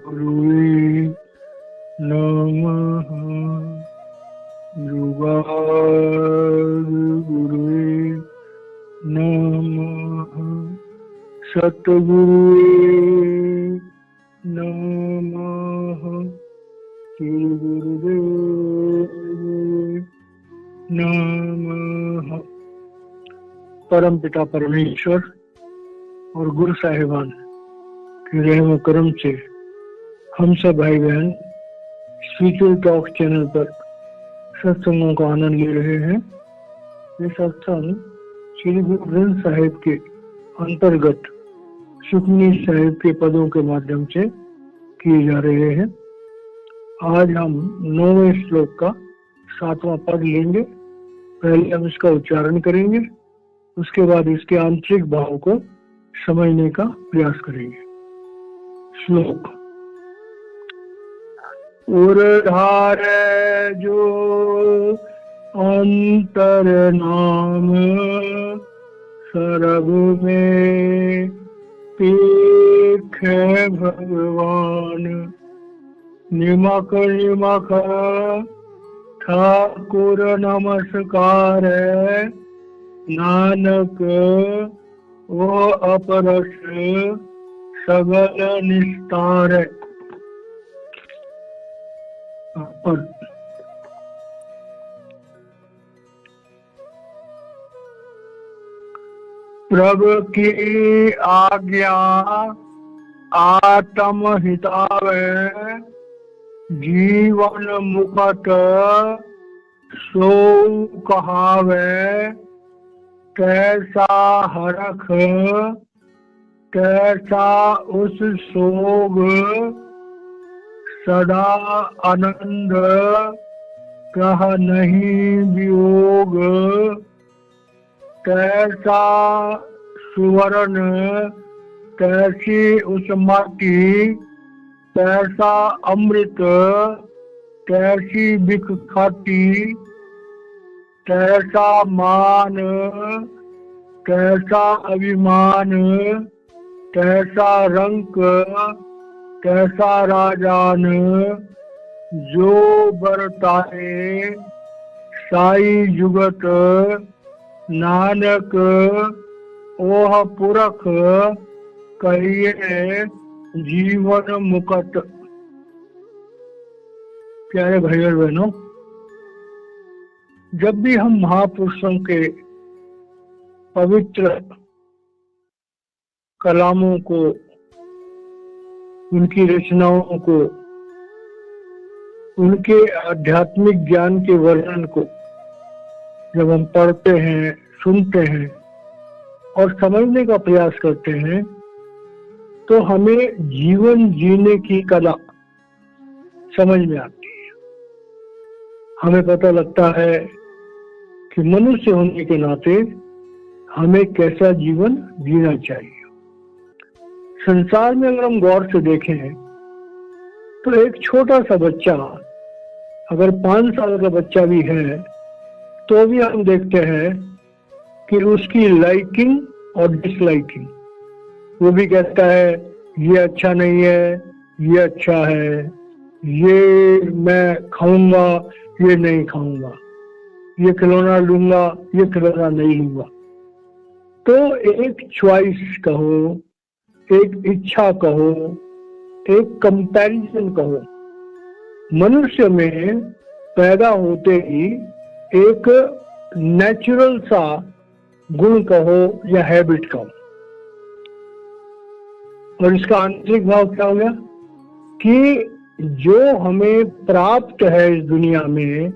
गुरुवे नमः। गुरुवे नमः। सतगुरुवे नमः। श्री गुरुदेव नमः। परम पिता परमेश्वर और गुरु साहिबान के रहम करम से हम सब भाई बहन स्पिरिचुअल टॉक चैनल पर सत्संगों का आनंद ले रहे हैं। ये सत्संग श्री गुरु ग्रंथ साहिब के अंतर्गत सुखमनी साहिब के पदों के माध्यम से किए जा रहे हैं। आज हम 9वें श्लोक का 7वां पद लेंगे। पहले हम इसका उच्चारण करेंगे, उसके बाद इसके आंतरिक भाव को समझने का प्रयास करेंगे। श्लोक। उरधार जो अंतर नाम सरब में पेख भगवान। निमक निमक ठाकुर नमस्कार नानक वो अपरस सगल निस्तार। प्रभु की आज्ञा आत्म हितावे जीवन मुकट सो कहावे। कैसा हरख कैसा उस सोग सदा आनंद कह नहीं वियोग। कैसा सुवर्ण कैसी उस माटी कैसा अमृत कैसी बिख खाटी। कैसा मान कैसा अभिमान कैसा रंक कैसा राजान। जो बरताए साई जुगत नानक ओह पुरख कहिए जीवन मुकट। प्यारे भाई और बहनों, जब भी हम महापुरुषों के पवित्र कलामों को, उनकी रचनाओं को, उनके आध्यात्मिक ज्ञान के वर्णन को जब हम पढ़ते हैं, सुनते हैं और समझने का प्रयास करते हैं, तो हमें जीवन जीने की कला समझ में आती है। हमें पता लगता है कि मनुष्य होने के नाते हमें कैसा जीवन जीना चाहिए। संसार में अगर हम गौर से देखें तो एक छोटा सा बच्चा, अगर 5 साल का बच्चा भी है, तो भी हम देखते हैं कि उसकी लाइकिंग और डिसलाइकिंग, वो भी कहता है ये अच्छा नहीं है, ये अच्छा है, ये मैं खाऊंगा, ये नहीं खाऊंगा, ये खिलौना लूंगा, ये खिलौना नहीं लूंगा। तो एक चॉइस कहो, एक इच्छा कहो, एक कंपैरिजन कहो, मनुष्य में पैदा होते ही एक नेचुरल सा गुण कहो या हैबिट कहो। और इसका आंतरिक भाव क्या हो गया कि जो हमें प्राप्त है इस दुनिया में,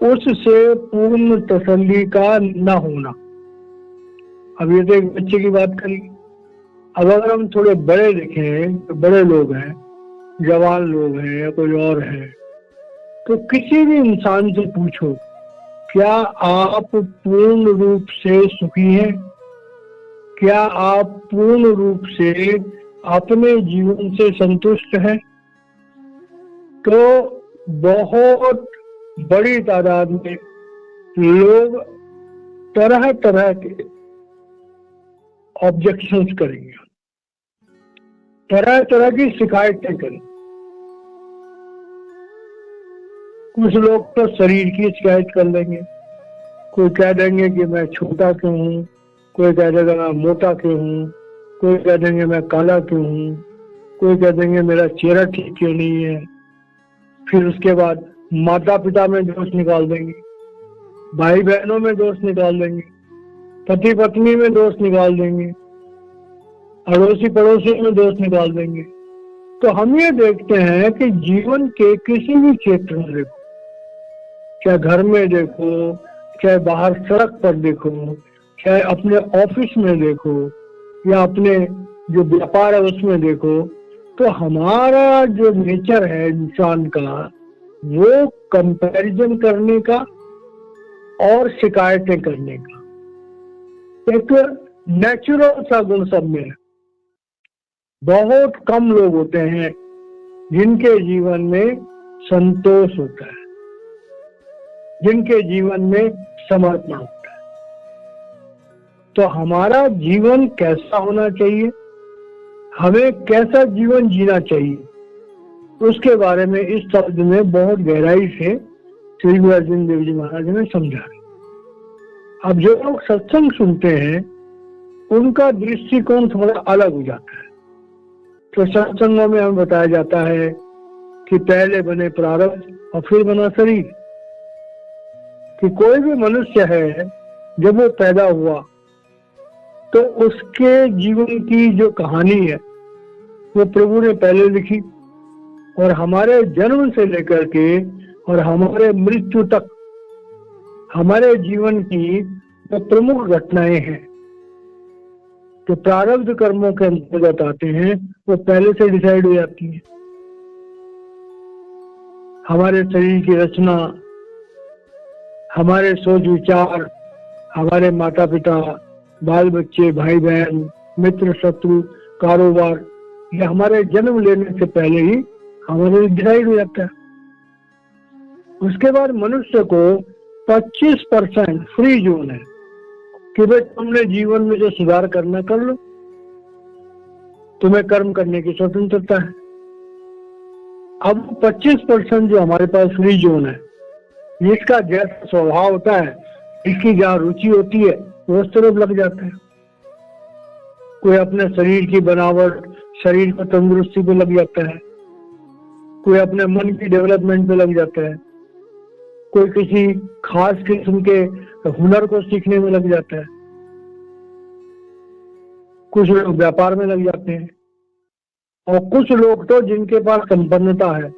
उससे पूर्ण तसल्ली का न होना। अब ये तो एक बच्चे की बात करी। अब अगर हम थोड़े बड़े देखें, तो बड़े लोग हैं, जवान लोग हैं या कोई और है, तो किसी भी इंसान से पूछो क्या आप पूर्ण रूप से सुखी हैं? क्या आप पूर्ण रूप से अपने जीवन से संतुष्ट हैं? तो बहुत बड़ी तादाद में लोग तरह तरह के ऑब्जेक्शंस करेंगे। तरह तरह की शिकायतें करें। कुछ लोग तो शरीर की शिकायत कर लेंगे, कोई कह देंगे कि मैं छोटा क्यों हूँ, कोई कह देगा मैं मोटा क्यों हूँ, कोई कह देंगे मैं काला क्यों हूँ, कोई कह देंगे मेरा चेहरा ठीक क्यों नहीं है। फिर उसके बाद माता पिता में दोष निकाल देंगे, भाई बहनों में दोष निकाल देंगे, पति पत्नी में दोष निकाल देंगे, अड़ोसी पड़ोसी में दोष निकाल देंगे। तो हम ये देखते हैं कि जीवन के किसी भी क्षेत्र में देखो, चाहे घर में देखो, चाहे बाहर सड़क पर देखो, चाहे अपने ऑफिस में देखो, या अपने जो व्यापार है उसमें देखो, तो हमारा जो नेचर है इंसान का, वो कंपैरिजन करने का और शिकायतें करने का एक नेचुरल सा गुण सब में है। बहुत कम लोग होते हैं जिनके जीवन में संतोष होता है, जिनके जीवन में समर्पण होता है। तो हमारा जीवन कैसा होना चाहिए, हमें कैसा जीवन जीना चाहिए, उसके बारे में इस शब्द में बहुत गहराई से श्री गुरु अर्जुन देव जी महाराज ने समझा। अब जो लोग सत्संग सुनते हैं उनका दृष्टिकोण थोड़ा अलग हो जाता है। तो सत्संगों में हमें बताया जाता है कि पहले बने प्रारब्ध और फिर बना शरीर। कि कोई भी मनुष्य है जब वो पैदा हुआ तो उसके जीवन की जो कहानी है वो प्रभु ने पहले लिखी, और हमारे जन्म से लेकर के और हमारे मृत्यु तक हमारे जीवन की जो प्रमुख घटनाएं हैं जो प्रारब्ध कर्मों के अंतर्गत आते हैं वो पहले से डिसाइड हो जाती है। हमारे शरीर की रचना, हमारे सोच विचार, हमारे माता पिता, बाल बच्चे, भाई बहन, मित्र शत्रु, कारोबार, ये हमारे जन्म लेने से पहले ही हमारे डिसाइड हो जाता है। उसके बाद मनुष्य को 25% फ्री जोन है कि भाई तुमने जीवन में जो सुधार करना कर लो, तुम्हें कर्म करने की स्वतंत्रता है। अब 25% जो हमारे पास फ्री जोन है, इसका जैसा स्वभाव होता है, इसकी जहाँ रुचि होती है वो उस तरफ लग जाता है। कोई अपने शरीर की बनावट, शरीर को तंदुरुस्ती पे लग जाता है, कोई अपने मन की डेवलपमेंट पे लग जाता है, कोई किसी खास किस्म के हुनर को सीखने में लग जाता है, कुछ लोग व्यापार में लग जाते हैं, और कुछ लोग तो जिनके पास संपन्नता है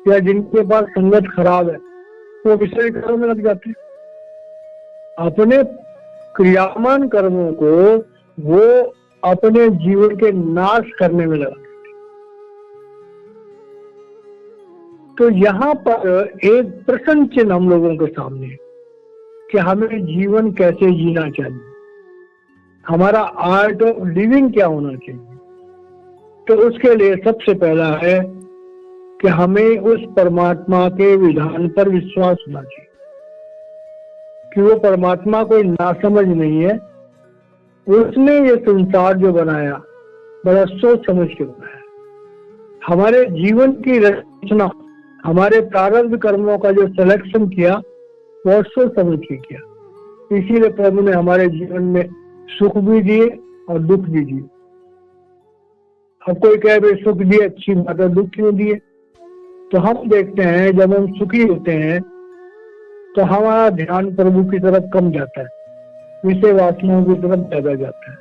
या जिनके पास संगत खराब है वो विषय कर्म में लग जाते हैं। अपने क्रियामान कर्मों को वो अपने जीवन के नाश करने में लगा। तो यहाँ पर एक प्रश्न चिन्ह हम लोगों के सामने है कि हमें जीवन कैसे जीना चाहिए, हमारा आर्ट ऑफ लिविंग क्या होना चाहिए। तो उसके लिए सबसे पहला है कि हमें उस परमात्मा के विधान पर विश्वास होना चाहिए कि वो परमात्मा कोई नासमझ नहीं है। उसने ये संसार जो बनाया बड़ा सोच समझ के बनाया। हमारे जीवन की रचना, हमारे प्रारब्ध कर्मों का जो सिलेक्शन किया वो सोच समझ के किया। इसीलिए प्रभु ने हमारे जीवन में सुख भी दिए और दुख भी दिए। अब कोई कहे भाई सुख दिए अच्छी बात है, दुख क्यों दिए? तो हम देखते हैं जब हम सुखी होते हैं तो हमारा ध्यान प्रभु की तरफ कम जाता है, विषय वासनाओं की तरफ ज्यादा जाता है।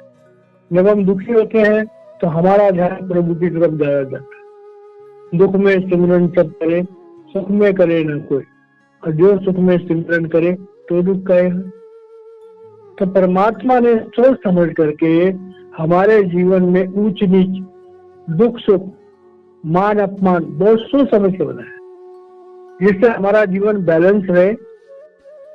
जब हम दुखी होते हैं तो हमारा ध्यान प्रभु की तरफ ज्यादा जाता है। दुख में सिमरन सब करे, सुख में करे न कोई, और जो सुख में सिमरन करे तो दुख कहेगा। तो परमात्मा ने सोच समझ करके हमारे जीवन में ऊंच नीच, दुख सुख, मान अपमान बहुत सोच समझ के बनाया, जिससे हमारा जीवन बैलेंस रहे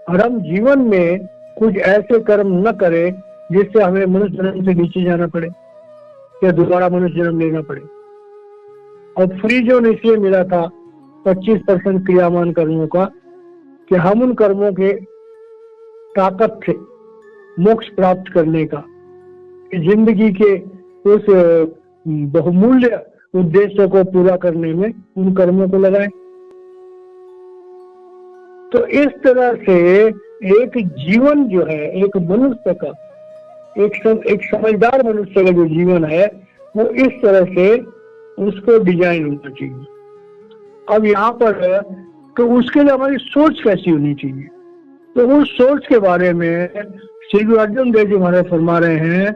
और हम जीवन में कुछ ऐसे कर्म न करें जिससे हमें मनुष्य जन्म से नीचे जाना पड़े या दोबारा मनुष्य जन्म लेना पड़े। और फ्री जोन इसलिए मिला था 25% क्रियामान कर्मों का कि हम उन कर्मों के ताकत से मोक्ष प्राप्त करने का, जिंदगी के उस बहुमूल्य उद्देश्य को पूरा करने में उन कर्मों को लगाएं। तो इस तरह से एक जीवन जो है, एक मनुष्य का, एक समझदार मनुष्य का जो जीवन है वो इस तरह से उसको डिजाइन होना चाहिए। अब यहाँ पर तो उसके लिए हमारी सोच कैसी होनी चाहिए, तो उस सोच के बारे में श्री गुरु अर्जुन देव जी महाराज फरमा रहे हैं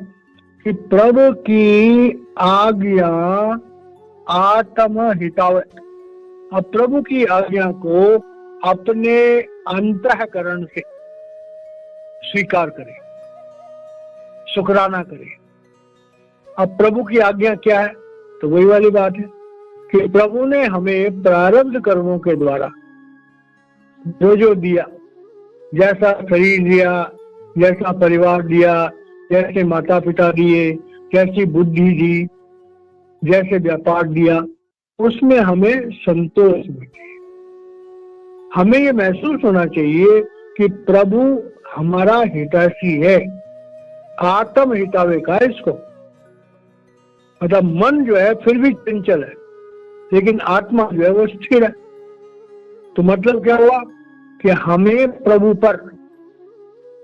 कि प्रभु की आज्ञा आत्म हितावत। अब प्रभु की आज्ञा को अपने अंतःकरण से स्वीकार करें, शुक्राना करें। अब प्रभु की आज्ञा क्या है, तो वही वाली बात है कि प्रभु ने हमें प्रारब्ध कर्मों के द्वारा जो दिया, जैसा शरीर दिया, जैसा परिवार दिया, जैसे माता पिता दिए, जैसी बुद्धि दी, जैसे व्यापार दिया, उसमें हमें संतोष मिले। हमें ये महसूस होना चाहिए कि प्रभु हमारा हितैषी है, आत्म हितावे का इसको। मतलब मन जो है फिर भी चंचल है, लेकिन आत्मा जो है वो स्थिर है। तो मतलब क्या हुआ कि हमें प्रभु पर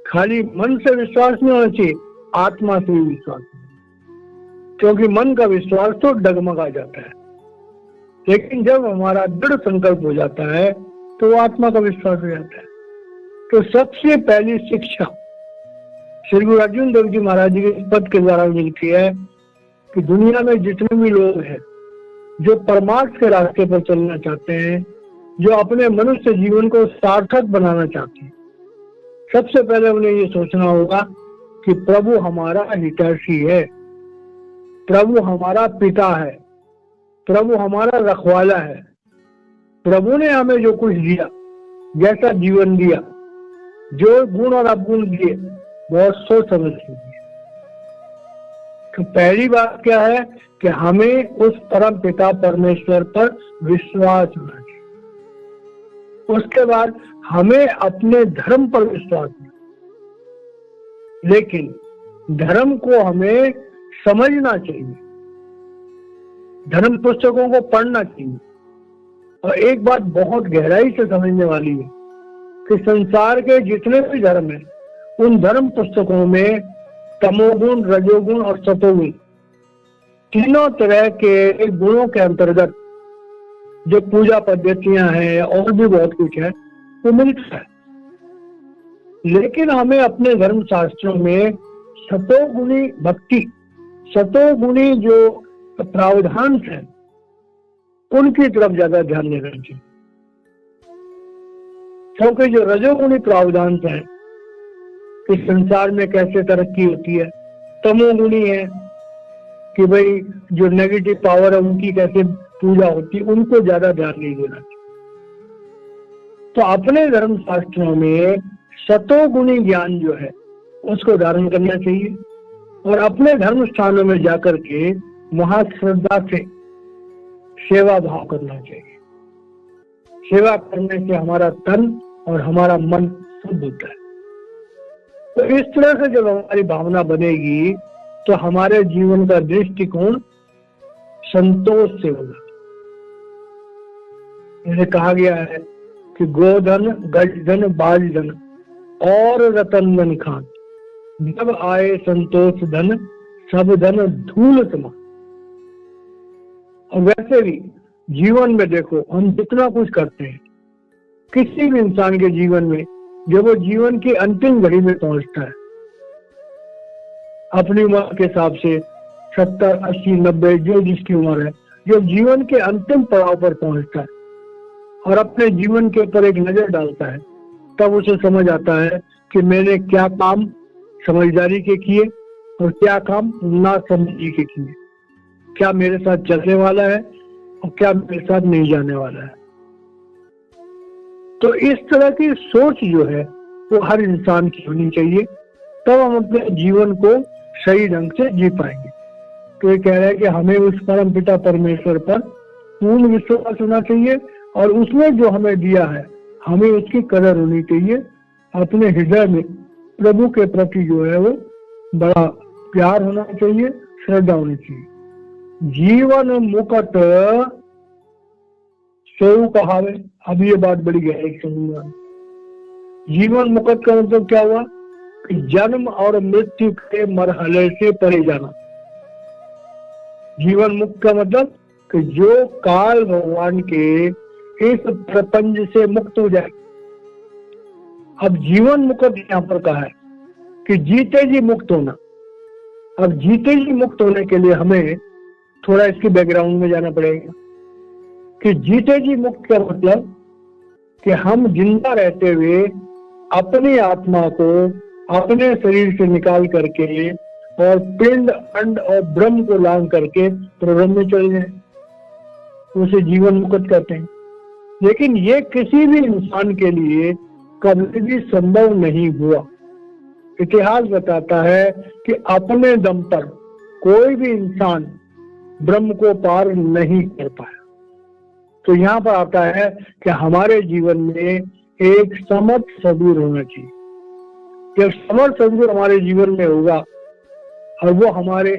खाली मन से विश्वास नहीं होना चाहिए, आत्मा से भी विश्वास, क्योंकि मन का विश्वास तो डगमगा जाता है, लेकिन जब हमारा दृढ़ संकल्प हो जाता है तो वो आत्मा का विश्वास हो जाता है। तो सबसे पहली शिक्षा श्री गुरु अर्जुन देव जी महाराज जी के पद के द्वारा मिलती है कि दुनिया में जितने भी लोग हैं जो परमार्थ के रास्ते पर चलना चाहते हैं, जो अपने मनुष्य जीवन को सार्थक बनाना चाहते हैं, सबसे पहले उन्हें ये सोचना होगा कि प्रभु हमारा हितैषी है, प्रभु हमारा पिता है, प्रभु हमारा रखवाला है। प्रभु ने हमें जो कुछ दिया, जैसा जीवन दिया, जो गुण और अवगुण दिए, बहुत सोच समझ के दिए। तो पहली बात क्या है कि हमें उस परम पिता परमेश्वर पर विश्वास होना चाहिए। उसके बाद हमें अपने धर्म पर विश्वास है, लेकिन धर्म को हमें समझना चाहिए, धर्म पुस्तकों को पढ़ना चाहिए। और एक बात बहुत गहराई से समझने वाली है कि संसार के जितने भी धर्म हैं, उन धर्म पुस्तकों में तमोगुण, रजोगुण और सतोगुण, तीनों तरह के गुणों के अंतर्गत जो पूजा पद्धतियां हैं और भी बहुत कुछ है वो मिलता है। लेकिन हमें अपने धर्म शास्त्रों में सतोगुणी भक्ति, सतोगुणी जो प्रावधान है, उनकी तरफ ज्यादा ध्यान देना चाहिए। क्योंकि जो रजोगुणी प्रावधान है कि संसार में कैसे तरक्की होती है, तमोगुणी है कि भाई जो नेगेटिव पावर है उनकी कैसे पूजा होती है, उनको ज्यादा ध्यान नहीं देना चाहिए। तो अपने धर्म शास्त्रों में सतोगुणी ज्ञान जो है उसको धारण करना चाहिए और अपने धर्म स्थानों में जाकर के वहां श्रद्धा से सेवा भाव करना चाहिए। सेवा करने से हमारा तन और हमारा मन शुद्ध होता है। तो इस तरह से जब हमारी भावना बनेगी तो हमारे जीवन का दृष्टिकोण संतोष से होगा। जैसे कहा गया है कि गोधन, गजधन, बालधन और रतन धन खान, जब आए संतोष धन, सब धन धूल समान। और वैसे भी जीवन में देखो, हम जितना कुछ करते हैं, किसी भी इंसान के जीवन में जब वो जीवन की अंतिम घड़ी में पहुंचता है, अपनी उम्र के हिसाब से 70, 80, 90 जो जिसकी उम्र है, जो जीवन के अंतिम पड़ाव पर पहुंचता है और अपने जीवन के ऊपर एक नजर डालता है, तब उसे समझ आता है कि मैंने क्या काम समझदारी के किए और क्या काम ना समझी के किए, क्या मेरे साथ चलने वाला है और क्या मेरे साथ नहीं जाने वाला है। तो इस तरह की सोच जो है वो हर इंसान की होनी चाहिए, तब हम अपने जीवन को सही ढंग से जी पाएंगे। तो ये कह रहे हैं कि हमें उस परम पिता परमेश्वर पर पूर्ण विश्वास होना चाहिए और उसने जो हमें दिया है हमें उसकी कदर होनी चाहिए। अपने हृदय में प्रभु के प्रति जो है वो बड़ा प्यार होना चाहिए, श्रद्धा होनी चाहिए। जीवन मुकट सोऊ कहावे। अब ये बात बड़ी गहरी समझ। जीवन मुकट का मतलब क्या हुआ कि जन्म और मृत्यु के मरहले से परे जाना। जीवन मुक्त का मतलब कि जो काल भगवान के इस प्रपंच से मुक्त हो जाए। अब जीवन मुक्त यहाँ पर कहा है कि जीते जी मुक्त होना। अब जीते जी मुक्त होने के लिए हमें थोड़ा इसके बैकग्राउंड में जाना पड़ेगा कि जीते जी मुक्त का मतलब कि हम जिंदा रहते हुए अपनी आत्मा को अपने शरीर से निकाल करके और पिंड अंड और ब्रह्म को लांग करके ब्रह्म में चले जाए, उसे जीवन मुक्त कहते हैं। लेकिन ये किसी भी इंसान के लिए कभी भी संभव नहीं हुआ। इतिहास बताता है कि अपने दम पर कोई भी इंसान ब्रह्म को पार नहीं कर पाया। तो यहाँ पर आता है कि हमारे जीवन में एक समर्थ सदगुरु होना चाहिए। जब समर्थ सदगुरु हमारे जीवन में होगा और वो हमारे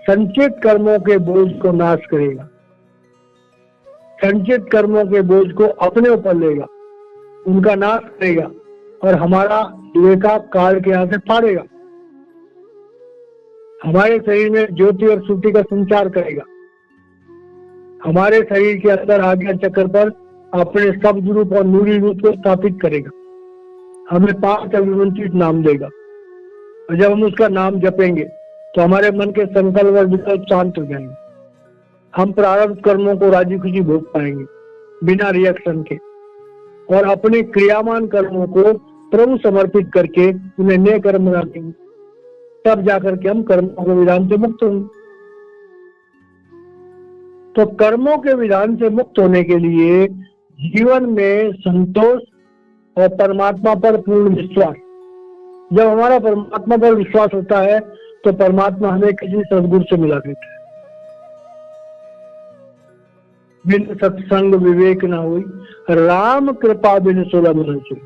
संचित कर्मों के बोझ को नाश करेगा, संचित कर्मों के बोझ को अपने ऊपर लेगा, उनका नाश करेगा और हमारा लेखा काल के यहाँ से फाड़ेगा, हमारे शरीर में ज्योति और श्रुति का संचार करेगा, हमारे शरीर के अंदर आज्ञा चक्र पर अपने शब्द रूप और नूरी रूप को स्थापित करेगा, हमें 5 अभिमंत्रित नाम देगा और जब हम उसका नाम जपेंगे तो हमारे मन के संकल्प और विकल्प शांत हो जाएंगे। हम प्रारब्ध कर्मों को राजी खुशी भोग पाएंगे बिना रिएक्शन के और अपने क्रियामान कर्मों को प्रभु समर्पित करके उन्हें नए कर्म बना देंगे। तब जाकर के हम कर्मों के विधान से मुक्त होंगे। तो कर्मों के विधान से मुक्त होने के लिए जीवन में संतोष और परमात्मा पर पूर्ण विश्वास। जब हमारा परमात्मा पर विश्वास होता है तो परमात्मा हमें किसी सदगुरु से मिला देता है। बिन सत्संग विवेक ना हुई, राम कृपा बिन सुलभ न हुई।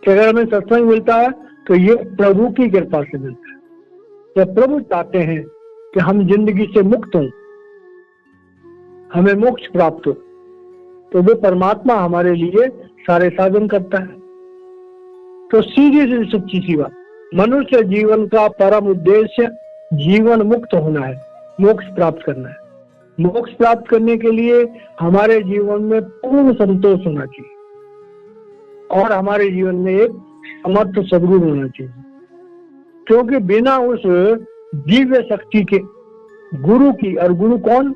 अगर हमें सत्संग मिलता है तो ये प्रभु की कृपा से मिलता है। जब प्रभु चाहते हैं कि हम जिंदगी से मुक्त हों, हमें मोक्ष प्राप्त हो, तो वो परमात्मा हमारे लिए सारे साधन करता है। तो सीधी सी सच्ची सी बात, मनुष्य जीवन का परम उद्देश्य जीवन मुक्त होना है, मोक्ष प्राप्त करना है। मोक्ष प्राप्त करने के लिए हमारे जीवन में पूर्ण संतोष होना चाहिए और हमारे जीवन में एक समर्थ सदगुरु होना चाहिए। क्योंकि बिना उस दिव्य शक्ति के गुरु की, और गुरु कौन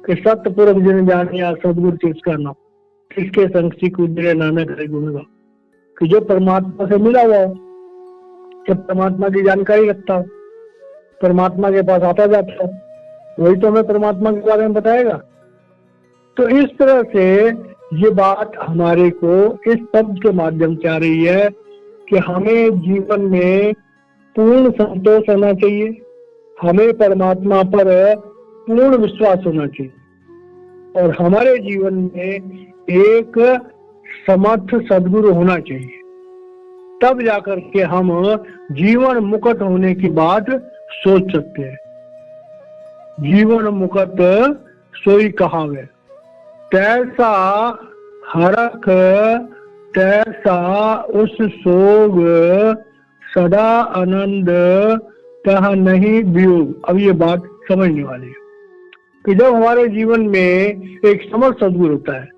कि सतपुरख जिन जानिया सदगुरु किसका नाम, किसके संग सी गुजरे नानक हरि गुण गा, कि जो परमात्मा से मिला हुआ हो, जब परमात्मा की जानकारी रखता हो, परमात्मा के पास आता जाता हो, वही तो हमें परमात्मा के बारे में बताएगा। तो इस तरह से ये बात हमारे को इस शब्द के माध्यम से आ रही है कि हमें जीवन में पूर्ण संतोष होना चाहिए, हमें परमात्मा पर पूर्ण विश्वास होना चाहिए और हमारे जीवन में एक समर्थ सदगुरु होना चाहिए। तब जाकर के हम जीवन मुक्त होने की बात सोच सकते हैं। जीवन मुक्त सोई कहावे, तैसा हरख तैसा उस सोग, सदा आनंद तह नहीं वियोग। अब ये बात समझने वाली है कि जब हमारे जीवन में एक समर्थ सदगुरु होता है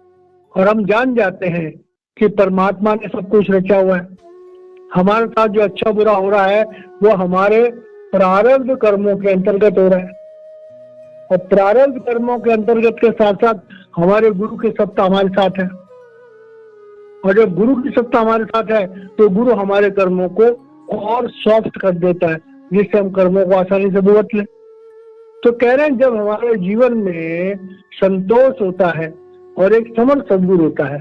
और हम जान जाते हैं कि परमात्मा ने सब कुछ रचा हुआ है, हमारे साथ जो अच्छा बुरा हो रहा है वो हमारे प्रारब्ध कर्मों के अंतर्गत हो रहा है और प्रारब्ध कर्मों के अंतर्गत के साथ साथ हमारे गुरु की सत्ता हमारे साथ है और जब गुरु की सत्ता हमारे साथ है तो गुरु हमारे कर्मों को और सॉफ्ट कर देता है, जिससे हम कर्मों को आसानी से भुगत लें। तो कह रहे हैं जब हमारे जीवन में संतोष होता है और एक समर्थ सदगुरु होता है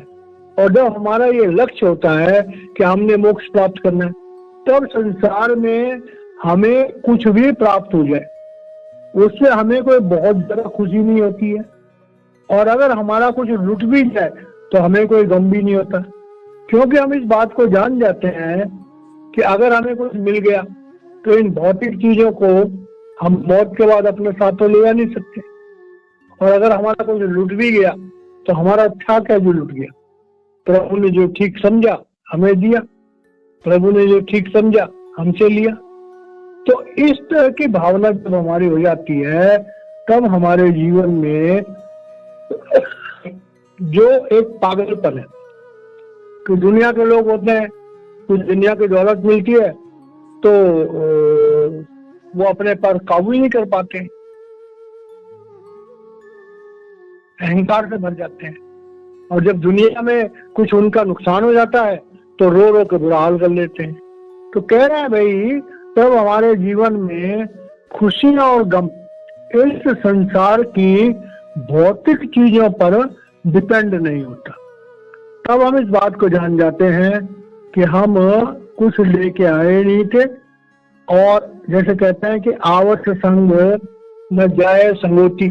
और जब हमारा ये लक्ष्य होता है कि हमने मोक्ष प्राप्त करना है, तब संसार में हमें कुछ भी प्राप्त हो जाए उससे हमें कोई बहुत ज्यादा खुशी नहीं होती है और अगर हमारा कुछ लुट भी जाए तो हमें कोई गम भी नहीं होता, क्योंकि हम इस बात को जान जाते हैं कि अगर हमें कुछ मिल गया तो इन भौतिक चीजों को हम मौत के बाद अपने साथ तो ले जा नहीं सकते। और अगर हमारा कुछ लूट भी गया तो हमारा था क्या जो लूट गया? प्रभु ने जो ठीक समझा हमें दिया, प्रभु ने जो ठीक समझा हमसे लिया। तो इस तरह की भावना जब हमारी हो जाती है तब हमारे जीवन में जो एक पागलपन है कि दुनिया के लोग होते हैं, कुछ दुनिया की दौलत मिलती है तो वो अपने पर काबू ही नहीं कर पाते, अहंकार से भर जाते हैं। और जब दुनिया में कुछ उनका नुकसान हो जाता है तो रो रो के बुरा हाल कर लेते हैं। तो कह रहा है भाई तब हमारे जीवन में खुशियां और गम इस संसार की भौतिक चीजों पर डिपेंड नहीं होता। तब हम इस बात को जान जाते हैं कि हम कुछ लेके आए नहीं थे, और जैसे कहते हैं कि आवत संग न जाए संगोती,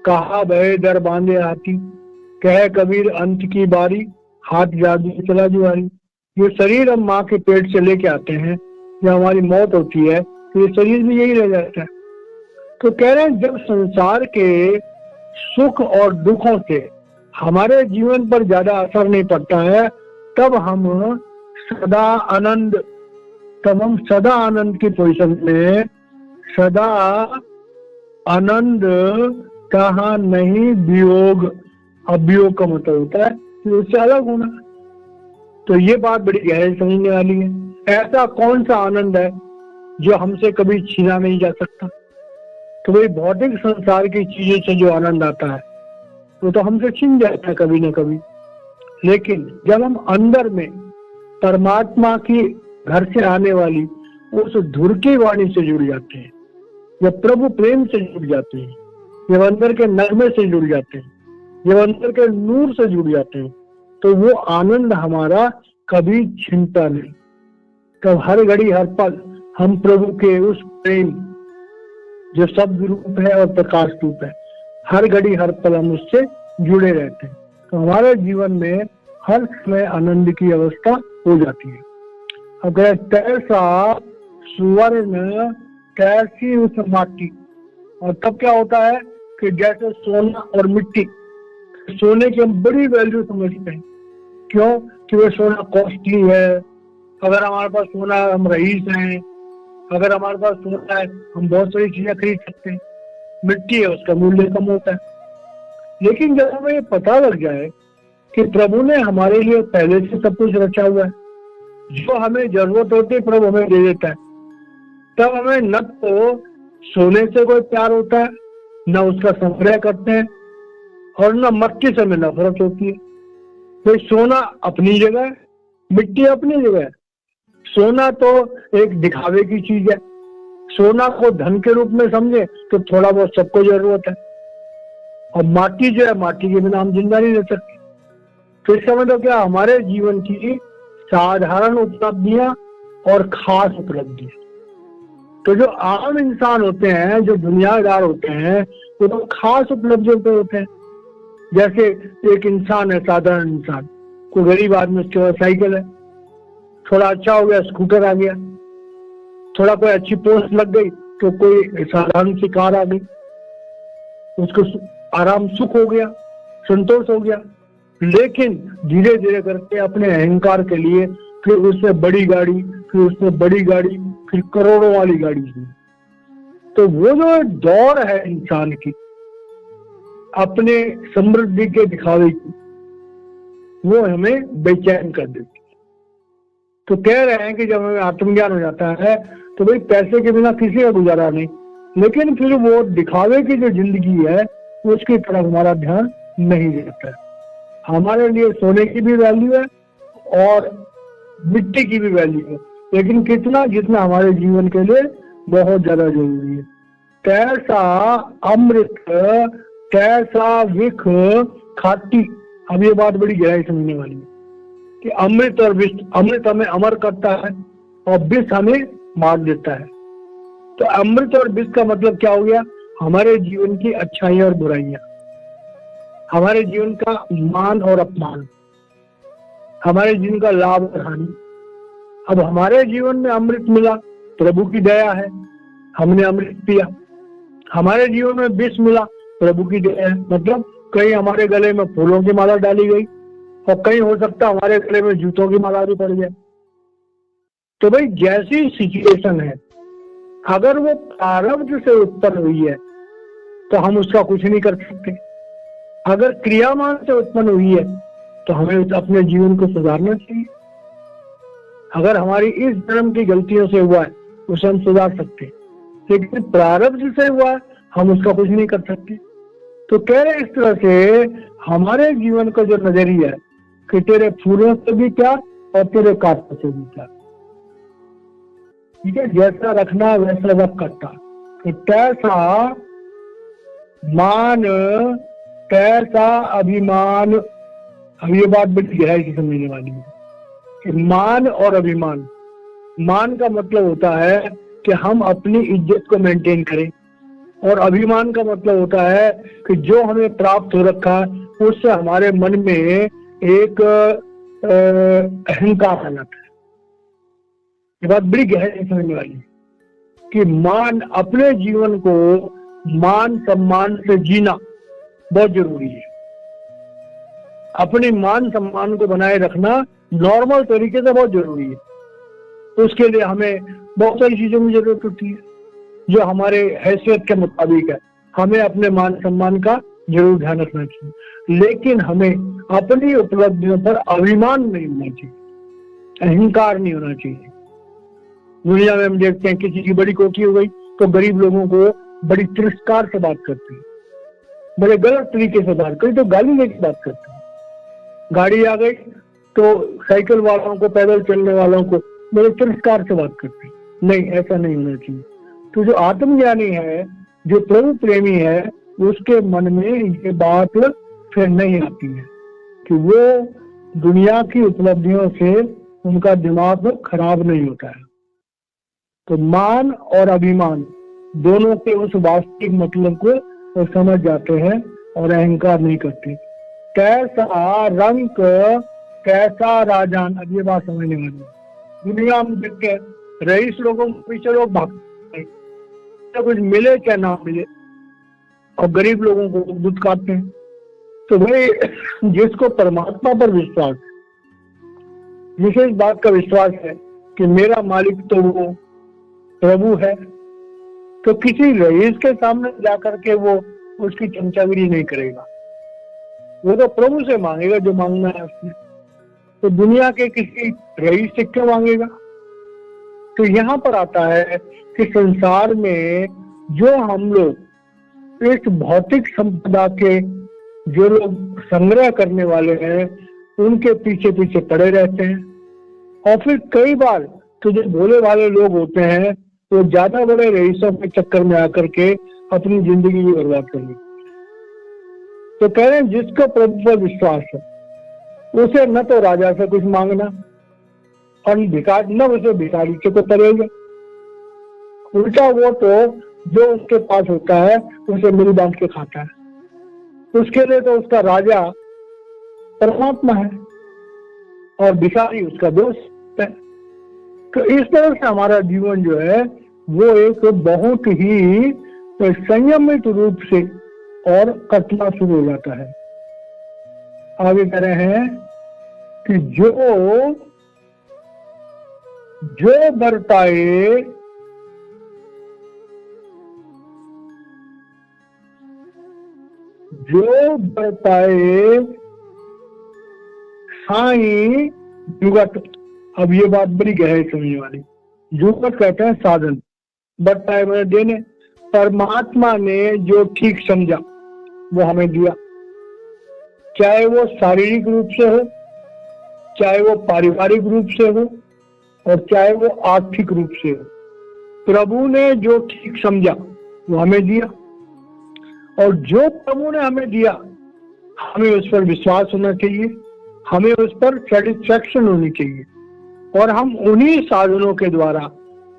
कहा भय दर बांधे आती, कह कबीर अंत की बारी, हाथ जादू चला जुआरी। ये शरीर हम माँ के पेट से लेके आते हैं, जब हमारी मौत होती है तो ये शरीर भी यही रह जाता है। तो कह रहे हैं जब संसार के सुख और दुखों से हमारे जीवन पर ज्यादा असर नहीं पड़ता है तब हम सदा आनंद की पोजीशन में, सदा आनंद कहा नहीं वियोग, अभियोग का मतलब होता है कि उससे अलग होना। तो ये बात बड़ी गहरी समझने वाली है। ऐसा कौन सा आनंद है जो हमसे कभी छीना नहीं जा सकता? तो वही भौतिक संसार की चीजों से जो आनंद आता है वो तो हमसे छीन जाता है कभी ना कभी। लेकिन जब हम अंदर में परमात्मा की घर से आने वाली उस धुर की वाणी से जुड़ जाते हैं, जब प्रभु प्रेम से जुड़ जाते हैं, जब अंदर के नगमे से जुड़ जाते हैं, जब अंदर के नूर से जुड़ जाते हैं, तो वो आनंद हमारा कभी छिनता नहीं। तब हर घड़ी हर पल हम प्रभु के उस प्रेम जो शब्द रूप है और प्रकाश रूप है, हर घड़ी हर पल हम उससे जुड़े रहते हैं। तो हमारे जीवन में हर समय आनंद की अवस्था हो जाती है। अगर तैसा सुवर्ण कैसी उस माटी, और तब क्या होता है कि जैसे सोना और मिट्टी, सोने की हम बड़ी वैल्यू समझते हैं। क्यों? कि वो सोना कॉस्टली है। अगर हमारे पास सोना है हम रईस हैं, अगर हमारे पास सोना है हम बहुत सारी चीजें खरीद सकते हैं। मिट्टी है उसका मूल्य कम होता है। लेकिन जब हमें ये पता लग जाए कि प्रभु ने हमारे लिए पहले से सब कुछ रचा हुआ है, जो हमें जरूरत होती है प्रभु हमें दे देता है, तब हमें न तो सोने से कोई प्यार होता है, न उसका संग्रह करते हैं, और न मट्टी से हमें नफरत होती है। तो सोना अपनी जगह है, मिट्टी अपनी जगह है। सोना तो एक दिखावे की चीज है। सोना को धन के रूप में समझे तो थोड़ा बहुत सबको जरूरत है, और माटी जो है माटी के बिना हम जिंदा नहीं रह सकते। तो इसका मतलब क्या? हमारे जीवन की साधारण उपलब्धियां और खास उपलब्धियां। तो जो आम इंसान होते हैं, जो दुनियादार होते हैं, वो तो खास उपलब्धियों पे होते हैं। जैसे एक इंसान है, साधारण इंसान, कोई गरीब आदमी उसके पास साइकिल है, थोड़ा अच्छा हो गया स्कूटर आ गया, थोड़ा कोई अच्छी पोस्ट लग गई तो कोई साधारण सी कार आ गई, उसको आराम सुख हो गया, संतोष हो गया। लेकिन धीरे धीरे करके अपने अहंकार के लिए फिर उससे बड़ी गाड़ी, फिर उससे बड़ी गाड़ी, फिर करोड़ों वाली गाड़ी हुई। तो वो जो दौड़ है इंसान की अपने समृद्धि के दिखावे की, वो हमें बेचैन कर देती है। तो कह रहे हैं कि जब हमें आत्मज्ञान हो जाता है तो भाई पैसे के बिना किसी का गुजारा नहीं, लेकिन फिर वो दिखावे की जो जिंदगी है उसकी तरफ हमारा ध्यान नहीं जाता है। हमारे लिए सोने की भी वैल्यू है और मिट्टी की भी वैल्यू है, लेकिन कितना? जितना हमारे जीवन के लिए बहुत ज्यादा जरूरी है। कैसा अमृत कैसा विख खाटी। अब ये बात बड़ी गहराई समझने वाली है कि अमृत और विष, अमृत हमें अमर करता है और विष हमें मार देता है। तो अमृत और विष का मतलब क्या हो गया? हमारे जीवन की अच्छाइयां और बुराइयां, हमारे जीवन का मान और अपमान, हमारे जीवन का लाभ और हानि। अब हमारे जीवन में अमृत मिला, प्रभु की दया है, हमने अमृत पिया, हमारे जीवन में विष मिला, प्रभु की दया है। मतलब कहीं हमारे गले में फूलों की माला डाली गई और कहीं हो सकता हमारे गले में जूतों की माला भी पड़ जाए। तो भाई जैसी सिचुएशन है, अगर वो प्रारब्ध से उत्पन्न हुई है तो हम उसका कुछ नहीं कर सकते। अगर क्रियामान से उत्पन्न हुई है तो हमें अपने जीवन को सुधारना चाहिए। अगर हमारी इस जन्म की गलतियों से हुआ है उसे हम सुधार सकते हैं, लेकिन प्रारब्ध से हुआ है हम उसका कुछ नहीं कर सकते। तो कह रहे इस तरह से हमारे जीवन का जो नजरिया है कि तेरे फूलों से भी प्यार और तेरे कांटों से भी प्यार, ठीक है, जैसा रखना वैसा रख करता। तो कैसा मान कैसा अभिमान, अब ये बात बड़ी गहराई से समझने वाली है कि मान और अभिमान, मान का मतलब होता है कि हम अपनी इज्जत को मेंटेन करें, और अभिमान का मतलब होता है कि जो हमें प्राप्त हो रखा है उससे हमारे मन में एक अहंकार आ जाता है। ये बात बड़ी गहराई समझने वाली है कि मान, अपने जीवन को मान सम्मान से जीना बहुत जरूरी है। अपने मान सम्मान को बनाए रखना नॉर्मल तरीके से बहुत जरूरी है। तो उसके लिए हमें बहुत सारी चीजों की जरूरत होती है जो हमारे हैसियत के मुताबिक है। हमें अपने मान सम्मान का जरूर ध्यान रखना चाहिए, लेकिन हमें अपनी उपलब्धियों पर अभिमान नहीं होना चाहिए, अहंकार नहीं होना चाहिए। दुनिया में हम देखते हैं किसी की बड़ी कोठी हो गई तो गरीब लोगों को बड़ी तिरस्कार से बात करते हैं, बड़े गलत तरीके से बात करते, तो गाली लेके बात करते हैं। गाड़ी आ गई तो साइकिल वालों को, पैदल चलने वालों को बड़े तिरस्कार से बात करते हैं। नहीं, ऐसा नहीं होना चाहिए। तो जो आत्मज्ञानी है, जो प्रभु प्रेमी है, उसके मन में ये बात फिर नहीं आती है कि वो दुनिया की उपलब्धियों से उनका दिमाग खराब नहीं होता है। तो मान और अभिमान दोनों के उस वास्तविक मतलब को वो समझ जाते हैं और अहंकार नहीं करते। कैसा रंग कैसा राजान, अब ये बात समझने वाली है। दुनिया में देख के रईस लोगों को पीछे लोग भागते, तो कुछ मिले क्या ना मिले, और गरीब लोगों को दूध काटते हैं। तो भाई जिसको परमात्मा पर विश्वास है, जिसे इस बात का विश्वास है कि मेरा मालिक तो वो प्रभु है, तो किसी रईस के सामने जाकर के वो उसकी चमचागिरी नहीं करेगा। वो तो प्रभु से मांगेगा जो मांगना है उसने। तो दुनिया के किसी रईस से क्यों मांगेगा? तो यहाँ पर आता है कि संसार में जो हम लोग इस भौतिक संपदा के जो लोग संग्रह करने वाले हैं उनके पीछे पीछे पड़े रहते हैं, और फिर कई बार तो जो भोले वाले लोग होते हैं वो ज्यादा बड़े रईसों के चक्कर में आकर के अपनी जिंदगी भी बर्बाद कर लेते। तो कह रहे हैं जिसको प्रभु पर विश्वास है उसे न तो राजा से कुछ मांगना और न उसे भिखारी से को करेगा। उल्टा वो तो जो उसके पास होता है उसे मिल बांट के खाता है। उसके लिए तो उसका राजा परमात्मा है और भिखारी उसका दोस्त है। तो इस तरह से हमारा जीवन जो है वो एक बहुत ही संयमित रूप से और कटना शुरू हो जाता है। आगे कह रहे हैं कि जो बरताए साई जुगत। अब ये बात बड़ी गहरी समझने वाली। जुगत कहते हैं साधन, बरताए मैंने देने। परमात्मा ने जो ठीक समझा वो हमें दिया, चाहे वो शारीरिक रूप से हो, चाहे वो पारिवारिक रूप से हो, और चाहे वो आर्थिक रूप से हो। प्रभु ने जो ठीक समझा वो हमें दिया, और जो प्रभु ने हमें दिया हमें उस पर विश्वास होना चाहिए, हमें उस पर सेटिस्फैक्शन होनी चाहिए, और हम उन्हीं साधनों के द्वारा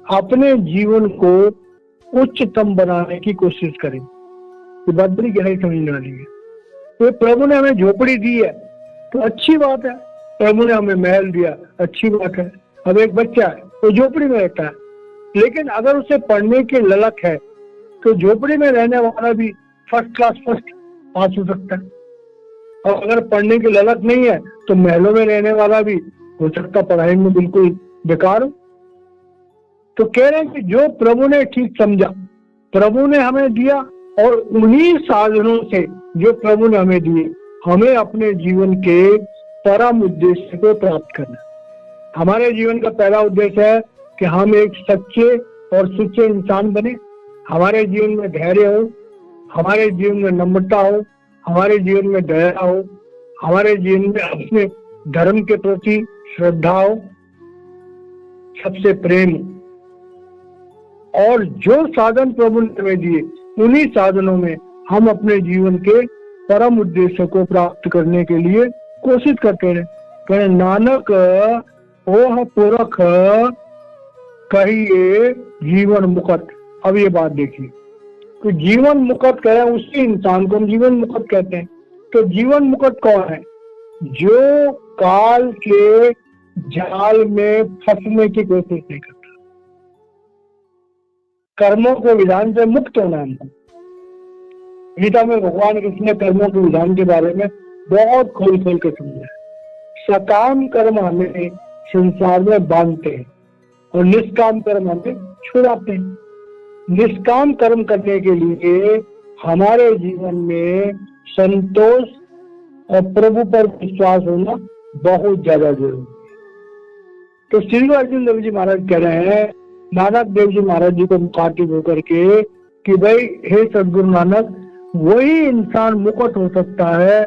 अपने जीवन को उच्चतम बनाने की कोशिश करें। ये बात बड़ी गहराई समझने वाली है। तो प्रभु ने हमें झोपड़ी दी है तो अच्छी बात है, प्रभु ने हमें महल दिया अच्छी बात है। अब एक बच्चा है वो झोपड़ी में रहता है, लेकिन अगर उसे पढ़ने की ललक है तो झोपड़ी में रहने वाला भी फर्स्ट क्लास फर्स्ट पास हो सकता है, और अगर पढ़ने की ललक नहीं है तो महलों में रहने वाला भी हो सकता पढ़ाई में बिल्कुल बेकार हो। तो कह रहे हैं कि जो प्रभु ने ठीक समझा, प्रभु ने हमें दिया, और उन्हीं साधनों से जो प्रभु ने हमें दिए, हमें अपने जीवन के परम उद्देश्य को प्राप्त करना। हमारे जीवन का पहला उद्देश्य है कि हम एक सच्चे और सुच्चे इंसान बने। हमारे जीवन में धैर्य हो, हमारे जीवन में नम्रता हो, हमारे जीवन में दया हो, हमारे जीवन में अपने धर्म के प्रति श्रद्धा हो, सबसे प्रेम। और जो साधन प्रभु ने हमें दिए, उन्हीं साधनों में हम अपने जीवन के परम उद्देश्य को प्राप्त करने के लिए कोशिश करते रहे। कहे नानक ओह पुरख कहिए जीवन मुकत। अब ये बात देखिए, तो जीवन मुकत कह रहे हैं, उसी इंसान को हम जीवन मुकत कहते हैं। तो जीवन मुकत कौन है? जो काल के जाल में फंसने की कोशिश नहीं करता, कर्मों के विधान से मुक्त होना है हमको। गीता में भगवान कृष्ण ने कर्मों के विधान के बारे में बहुत खोल खोल के समझा है। सकाम कर्म हमें संसार में बांधते हैं और निष्काम कर्म हमें छुड़ाते हैं। निष्काम कर्म करने के लिए हमारे जीवन में संतोष और प्रभु पर विश्वास होना बहुत ज्यादा जरूरी है। तो श्री अर्जुन देव जी महाराज कह रहे हैं, नानक देव जी महाराज जी को मुखातिब होकर के, कि भाई हे सदगुरु नानक, वही इंसान मुकुट हो सकता है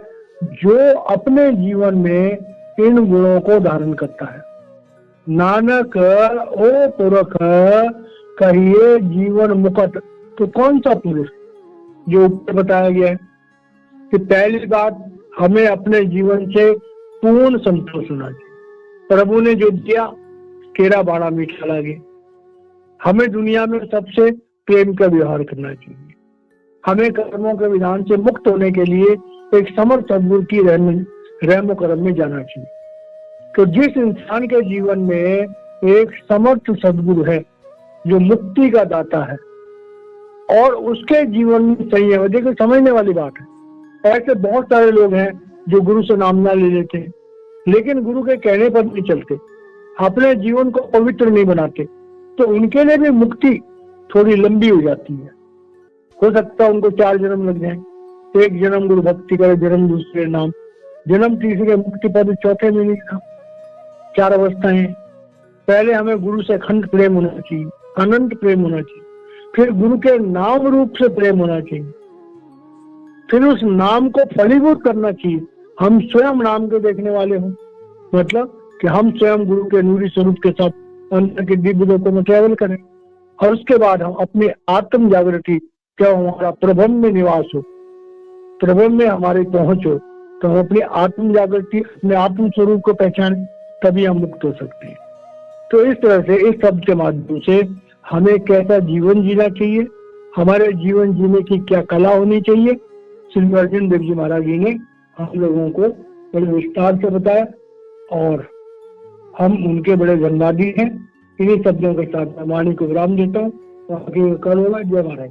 जो अपने जीवन में इन गुणों को धारण करता है। नानक ओ पुरख कहिए जीवन मुकुट। तो कौन सा पुरुष? जो ऊपर बताया गया है कि पहली बात, हमें अपने जीवन से पूर्ण संतोष होना चाहिए। प्रभु ने जो दिया, केरा बाड़ा मीठा लगे। हमें दुनिया में सबसे प्रेम का व्यवहार करना चाहिए। हमें कर्मों के विधान से मुक्त होने के लिए एक समर्थ सद्गुरु की रहमो करम में जाना चाहिए। तो जिस इंसान के जीवन में एक समर्थ सद्गुरु है जो मुक्ति का दाता है, और उसके जीवन में संयम, देखिए समझने वाली बात है, ऐसे बहुत सारे लोग हैं जो गुरु से नाम ना ले लेते हैं, लेकिन गुरु के कहने पर नहीं चलते, अपने जीवन को पवित्र नहीं बनाते, तो उनके लिए भी मुक्ति थोड़ी लंबी हो जाती है। हो सकता है उनको 4 जन्म लग जाए। एक जन्म गुरु भक्ति करे, जन्म दूसरे नाम, जन्म तीसरे मुक्ति पद, चौथे में नहीं नाम। 4 अवस्थाएं हैं। पहले हमें गुरु से अखंड प्रेम होना चाहिए, अनंत प्रेम होना चाहिए, फिर गुरु के नाम रूप से प्रेम होना चाहिए, फिर उस नाम को फलीभूत करना चाहिए। हम स्वयं नाम के देखने वाले हों, मतलब कि हम स्वयं गुरु के नूरी स्वरूप के साथ अंतर के दिव्य लोकों में ट्रेवल करें, और उसके बाद हम अपनी आत्म जागृति, क्या हमारा प्रभम में निवास हो, प्रभम में हमारी पहुंच हो, तो हम अपनी आत्म जागृति, अपने आत्म स्वरूप को पहचाने, तभी हम मुक्त हो सकते हैं। तो इस तरह से इस शब्द के माध्यम से हमें कैसा जीवन जीना चाहिए, हमारे जीवन जीने की क्या कला होनी चाहिए, श्री अर्जुन देव जी महाराज जी ने हम लोगों को बड़े विस्तार से बताया, और हम उनके बड़े धन्यवादी हैं। इन्हीं शब्दों के साथ मैं वाणी को विराम देता हूँ। कल होगा। जय महाराज।